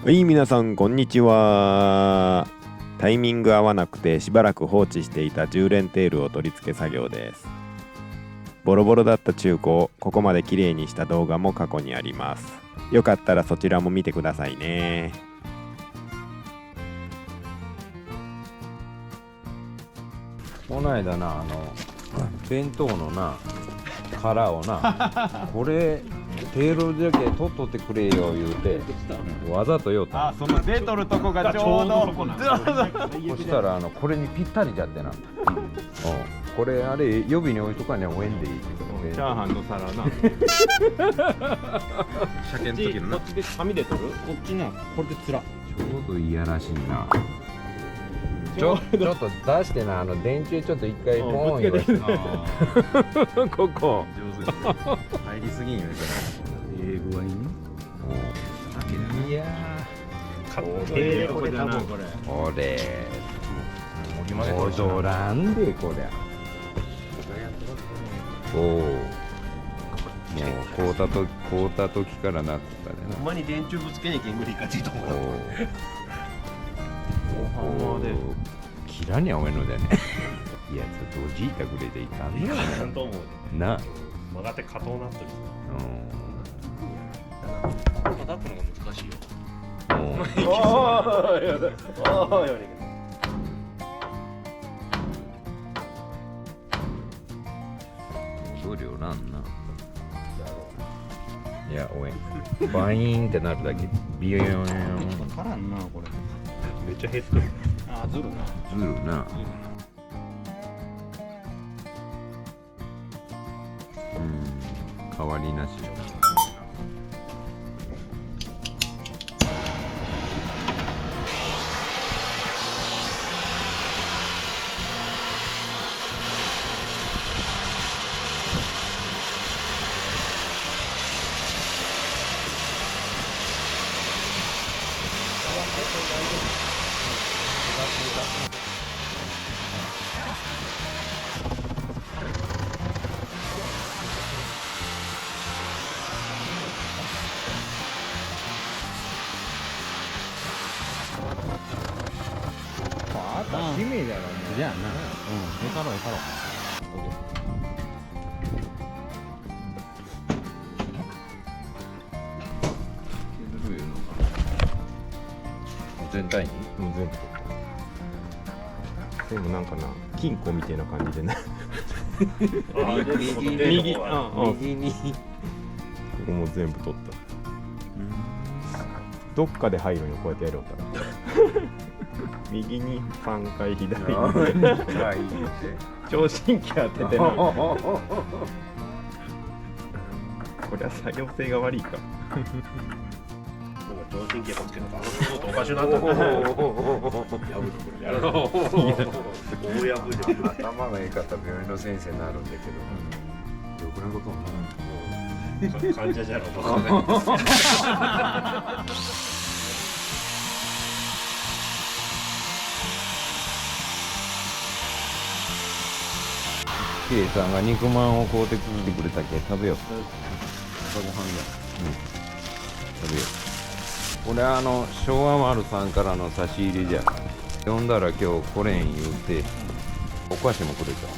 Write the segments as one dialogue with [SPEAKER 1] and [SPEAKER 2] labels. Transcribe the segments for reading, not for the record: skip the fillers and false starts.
[SPEAKER 1] はい、皆さんこんにちは。タイミング合わなくてしばらく放置していた10連テールを取り付け作業です。ボロボロだった中古をここまで綺麗にした動画も過去にあります。よかったらそちらも見てくださいね。
[SPEAKER 2] この間な、弁当のな殻をなこれテールだけ取っとってくれよ言うてわざと言うた。
[SPEAKER 1] あ、その出とるとこがちょうどそ
[SPEAKER 2] したらこれにぴったりじゃってな、これあれ予備に置いとかにはおえんでいいってこと
[SPEAKER 1] チャーハンの皿な
[SPEAKER 3] 鮭の時のな。こっちで紙で取る？こっちな、これでつら。
[SPEAKER 2] ちょうどいやらしいな。ちょっと出してな、電柱ちょっと一回ポンよしてここ
[SPEAKER 3] 上手に入りすぎんよね。ええ具合に。
[SPEAKER 2] いや
[SPEAKER 3] ー、これ多分これ。
[SPEAKER 2] これ踊らんでこりゃ。おお。もう買うた時からなったでな。
[SPEAKER 3] ほんまに電柱ぶつけにゃけん無理かちと思う。
[SPEAKER 2] キラにゃおえんのだよね。いや、ちょっとおじいたぐれでいかんね
[SPEAKER 3] ちゃんと思う。
[SPEAKER 2] な。
[SPEAKER 3] 曲がって硬うなってる。叩くのが難しいよ。
[SPEAKER 2] 送料なんな。いや、おえん。バイーンってなるだけ。ビヨヨン。
[SPEAKER 3] からんな、これ。めっちゃ減ってる。あ、ずるな。
[SPEAKER 2] ずるな。変わりなしよ。
[SPEAKER 3] 綺麗だろ。じゃあな。よかろうよかろう。
[SPEAKER 2] 全体に
[SPEAKER 1] もう全部でもなんかな、金庫みたいな感じでね右にここも全部取った。どっかで入るよ、こうやってやろうたら右に3回左に聴診器当ててなこりゃ作業性が悪いか
[SPEAKER 3] 聴診器をつけたから、ちょっとおかしくなった。
[SPEAKER 2] 頭がいい方病院の先生になるんだけど、ろくなこともな
[SPEAKER 3] 患者じゃろう。
[SPEAKER 2] K さんが肉まんを買うてきてくれたけ食べよう。
[SPEAKER 3] 朝ごはんや。
[SPEAKER 2] 食べよう。これ昭和丸さんからの差し入れじゃ。読んだら今日これん言うてお菓子もくれた。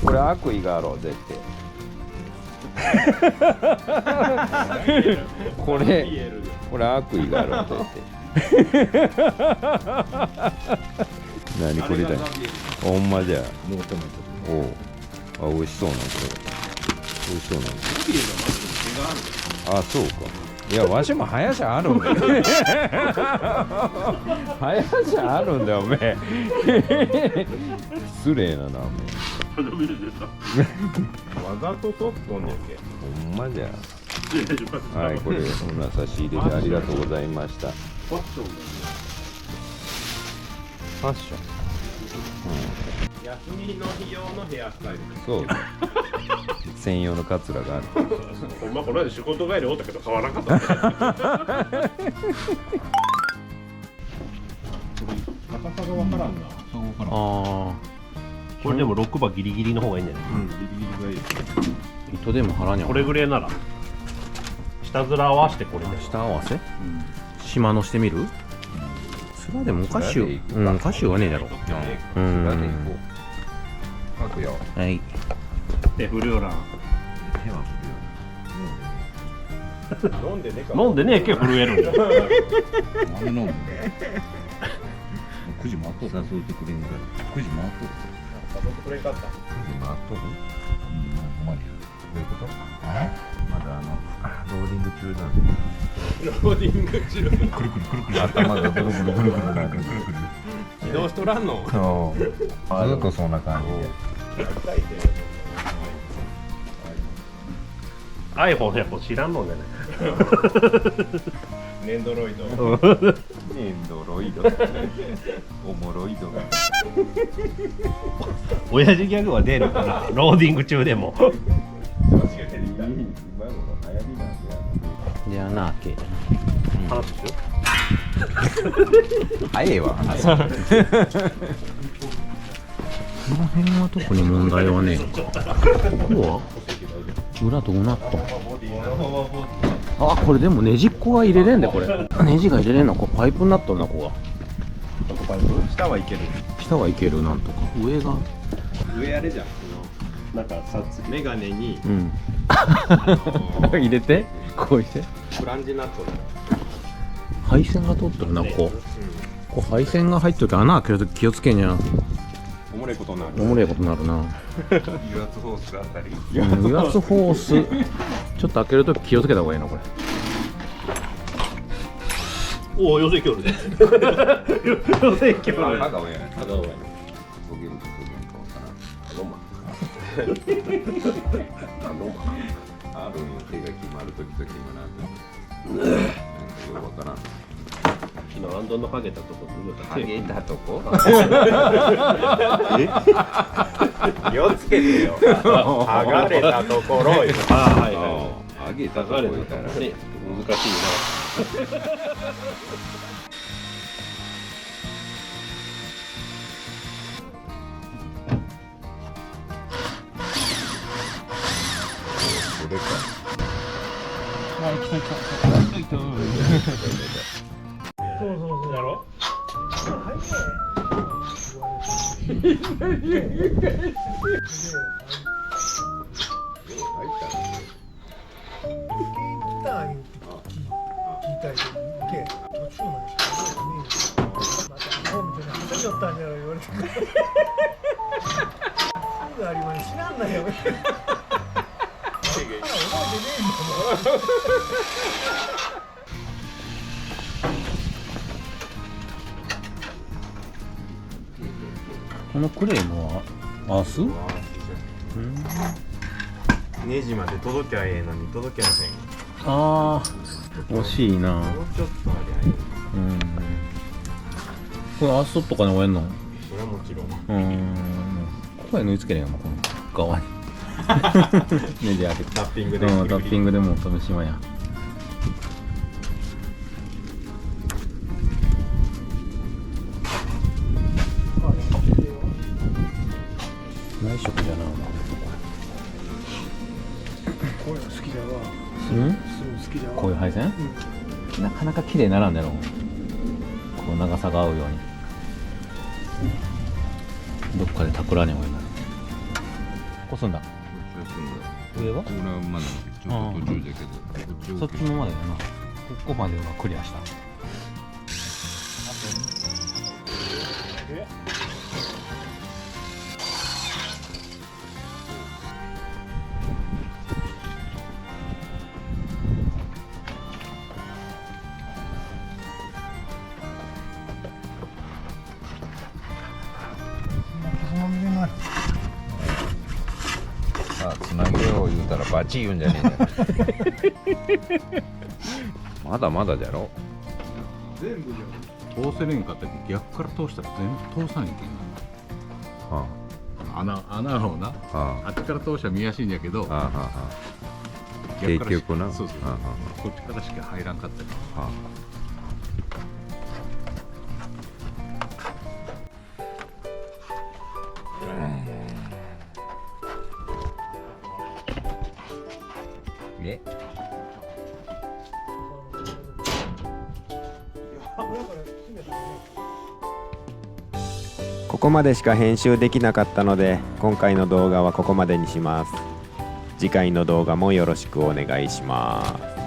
[SPEAKER 2] これ悪意があろう絶対これ悪意があろう絶対何これだよ。ほんまじゃ。おう、あ、美味しそうなんこれ。美味しそうなんあ、そうか。いや、わしも早しあるんだよ。早しあるんだよ、おめえ。失礼なな、おめえ。
[SPEAKER 1] わざと取っとんねんけ。
[SPEAKER 2] ほんまじゃ。はい、これ、そんな差し入れでありがとうございました。ファッションだね。ファッション。
[SPEAKER 1] 休みの日用のヘアスタイル。
[SPEAKER 2] そう。専用のカツラがある。
[SPEAKER 3] ほんまこの間仕事帰りおったけど変わらなかった。
[SPEAKER 1] 高さがわからんな。
[SPEAKER 3] ああ。これでも6番ギリギリの方がいいんじゃない？
[SPEAKER 1] ギリギリがいい。
[SPEAKER 3] 糸でも腹にこれぐらいなら下面合わせてこれで
[SPEAKER 2] 下合わせ？
[SPEAKER 3] 島のしてみる？それでも歌手、歌手はねえだろ。
[SPEAKER 2] うん。だって行こう。書くよ。
[SPEAKER 3] はい。で、フルーラン。
[SPEAKER 2] 手は
[SPEAKER 1] 飲んでね
[SPEAKER 3] 飲んでねえけど震えるんだ。
[SPEAKER 4] 何飲む？9時回っとる。
[SPEAKER 2] 誘ってくれんか
[SPEAKER 4] 9時回っとる。
[SPEAKER 1] 誘ってくれんかった。
[SPEAKER 2] 9時回っとる。
[SPEAKER 4] うまいや。
[SPEAKER 2] どういうこと？まだローディング中だ。
[SPEAKER 1] ローディング中。
[SPEAKER 4] くるくるくるくる。
[SPEAKER 2] 頭がぐるぐるぐるぐるなる。
[SPEAKER 1] 起動しとらんの。
[SPEAKER 2] そう。ずっとそんな感じで。
[SPEAKER 3] iPhone やっぱ知らんのでね。
[SPEAKER 1] ネンドロイド。
[SPEAKER 2] エンドロイド。オモロイドが。
[SPEAKER 3] 親父ギャグは出るからローディング中でも。
[SPEAKER 2] 今の流行りなんで
[SPEAKER 3] じゃあなけ。話しよう。
[SPEAKER 2] 早いわ。
[SPEAKER 3] この辺は特に問題はねえか。ここは裏どうなったん？あ、これでもネジっこが入れれんで、これ。ネジが入れれんのこれパイプになっとんな、ここが。
[SPEAKER 1] 下はいける。
[SPEAKER 3] 下はいける、なんとか。上が。
[SPEAKER 1] 上あれじゃん。なんかさ、メガネに
[SPEAKER 3] うん。入れてこうして
[SPEAKER 1] フランジナットだよ。
[SPEAKER 3] 配線が通ってるな、こう配線が入ってるから穴開けるとき気をつけにゃ。
[SPEAKER 1] おもれことになる。
[SPEAKER 3] おもれえことになるな。
[SPEAKER 2] 油圧ホースがあったり。
[SPEAKER 3] 油圧ホースちょっと開けるとき気をつけた方がいいな、これ。おお、寄せきょるね。寄せきょる。
[SPEAKER 2] 歯が多いやね。
[SPEAKER 1] 歯が多い。
[SPEAKER 2] ボケるとこなんかわからん。
[SPEAKER 1] ロマ。
[SPEAKER 2] あるんよ、手が決まるときと決まらんとき。なんかよくわからん。
[SPEAKER 3] 今アンドのハゲたとこ
[SPEAKER 2] ハゲたとこ？
[SPEAKER 1] 気をつけてよ。剥がれたところよ。
[SPEAKER 3] はいは
[SPEAKER 2] ハゲたとこいたら。
[SPEAKER 3] 難しい
[SPEAKER 2] これか。
[SPEAKER 3] そうだろ。このクレームはアース？
[SPEAKER 1] ネジまで届きゃええのに届きません。
[SPEAKER 3] ああ、惜しいな。
[SPEAKER 1] もうちょっとありゃいい。
[SPEAKER 3] これアースとかで終えんの？
[SPEAKER 1] それはもちろん。
[SPEAKER 3] ここへ縫い付けれんやん、この側に。ネジ開けて。
[SPEAKER 1] タッピングで。
[SPEAKER 3] タッピングでもう飛びしまや。内職じゃな。
[SPEAKER 5] こういうの好きだわ。
[SPEAKER 3] うん？
[SPEAKER 5] すごい好きだわ。
[SPEAKER 3] こういう配線？なかなか綺麗にならんだろう。こう長さが合うように。どっかで企ねばいいな。こすんだ。上は？
[SPEAKER 2] 俺はまだちょっと途中だけど、こっち
[SPEAKER 3] そっちのまでだな。ここまではクリアした。
[SPEAKER 2] さあ、つなげよう言うたらバチ言うんじゃねえんだよ。まだまだじゃろ。
[SPEAKER 4] 全部通せれんかったら逆から通したら全部通さなきゃいけんな。穴の方な。あっちから通したら見やすいんやけど、逆から
[SPEAKER 2] 結局な。
[SPEAKER 4] そうそう。こっちからしか入らんかったり。
[SPEAKER 1] ここまでしか編集できなかったので、今回の動画はここまでにします。次回の動画もよろしくお願いします。